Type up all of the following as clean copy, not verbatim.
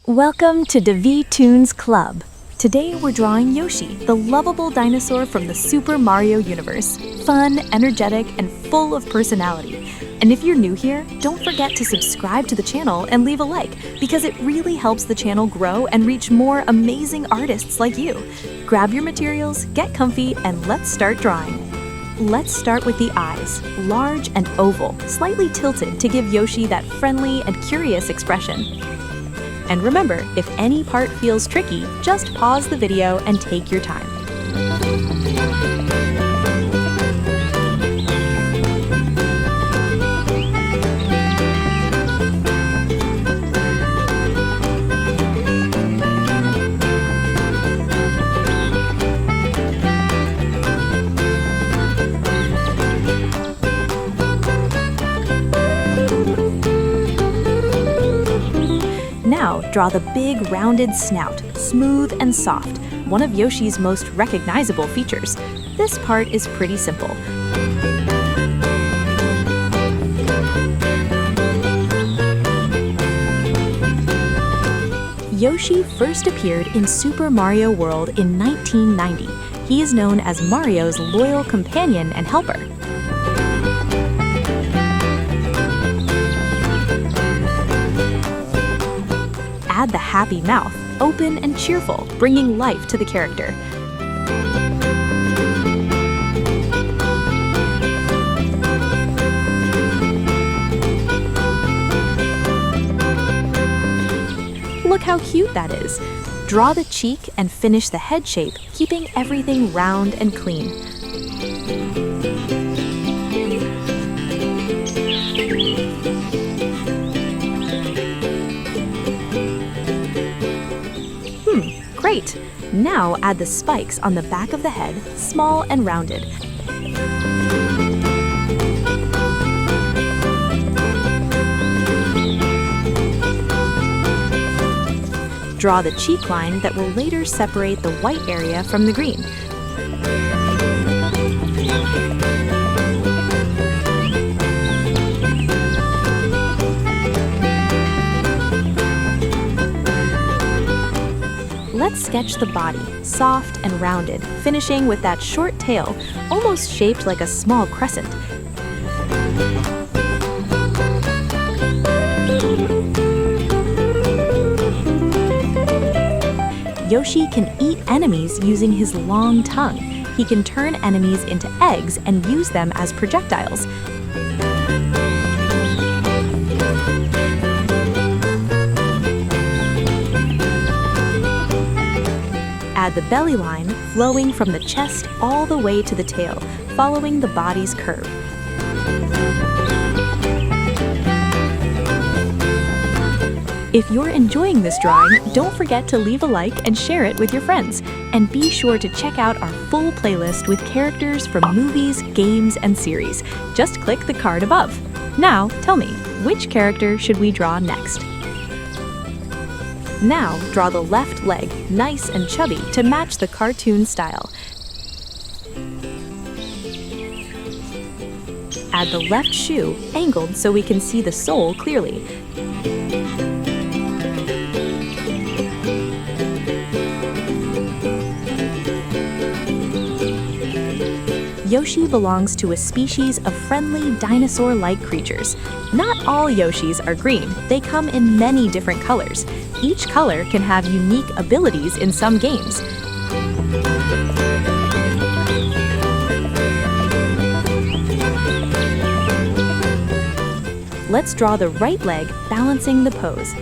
Welcome to Davi Toons Club. Today we're drawing Yoshi, the lovable dinosaur from the Super Mario universe. Fun, energetic, and full of personality. And if you're new here, don't forget to subscribe to the channel and leave a like, because it really helps the channel grow and reach more amazing artists like you. Grab your materials, get comfy, and let's start drawing. Let's start with the eyes, large and oval, slightly tilted to give Yoshi that friendly and curious expression. And remember, if any part feels tricky, just pause the video and take your time. Now, draw the big rounded snout, smooth and soft, one of Yoshi's most recognizable features. This part is pretty simple. Yoshi first appeared in Super Mario World in 1990. He is known as Mario's loyal companion and helper. Add the happy mouth, open and cheerful, bringing life to the character. Look how cute that is. Draw the cheek and finish the head shape, keeping everything round and clean. Great! Now add the spikes on the back of the head, small and rounded. Draw the cheek line that will later separate the white area from the green. Let's sketch the body, soft and rounded, finishing with that short tail, almost shaped like a small crescent. Yoshi can eat enemies using his long tongue. He can turn enemies into eggs and use them as projectiles. Add the belly line, flowing from the chest all the way to the tail, following the body's curve. If you're enjoying this drawing, don't forget to leave a like and share it with your friends. And be sure to check out our full playlist with characters from movies, games, and series. Just click the card above. Now, tell me, which character should we draw next? Now, draw the left leg, nice and chubby, to match the cartoon style. Add the left shoe, angled so we can see the sole clearly. Yoshi belongs to a species of friendly dinosaur-like creatures. Not all Yoshis are green. They come in many different colors. Each color can have unique abilities in some games. Let's draw the right leg, balancing the pose.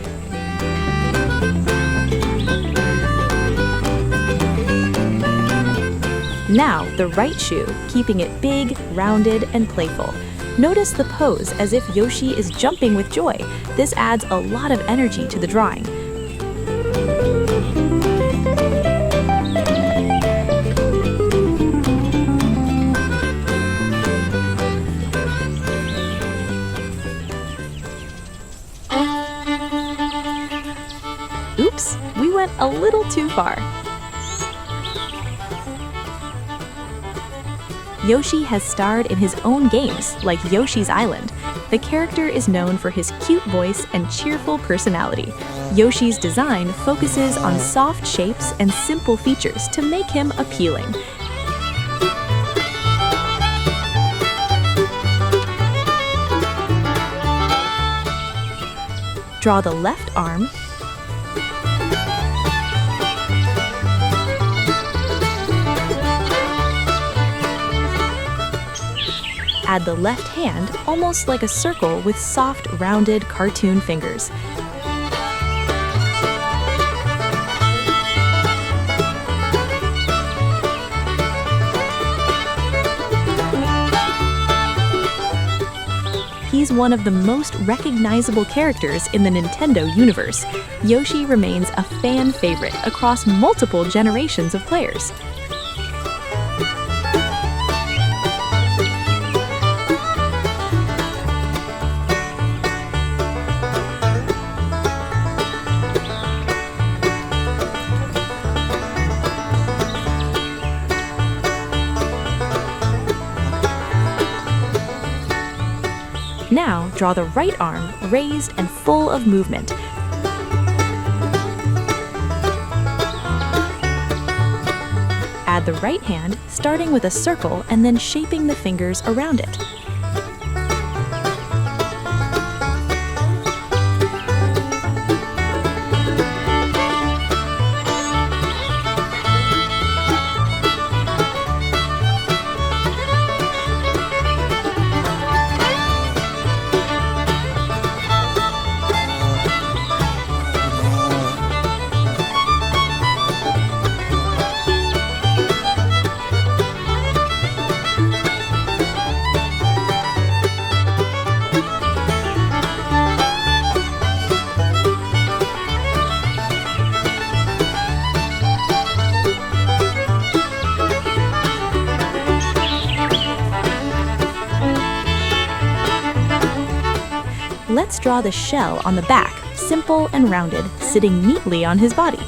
Now, the right shoe, keeping it big, rounded, and playful. Notice the pose as if Yoshi is jumping with joy. This adds a lot of energy to the drawing. Oops, we went a little too far. Yoshi has starred in his own games, like Yoshi's Island. The character is known for his cute voice and cheerful personality. Yoshi's design focuses on soft shapes and simple features to make him appealing. Draw the left arm, add the left hand almost like a circle with soft, rounded cartoon fingers. He's one of the most recognizable characters in the Nintendo universe. Yoshi remains a fan favorite across multiple generations of players. Now, draw the right arm raised and full of movement. Add the right hand, starting with a circle and then shaping the fingers around it. Let's draw the shell on the back, simple and rounded, sitting neatly on his body.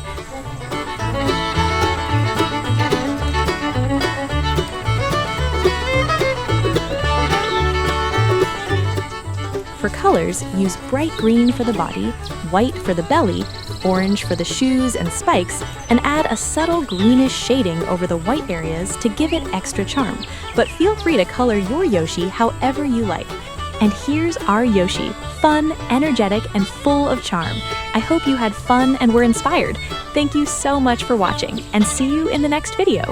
For colors, use bright green for the body, white for the belly, orange for the shoes and spikes, and add a subtle greenish shading over the white areas to give it extra charm. But feel free to color your Yoshi however you like. And here's our Yoshi, fun, energetic, and full of charm. I hope you had fun and were inspired. Thank you so much for watching, and see you in the next video.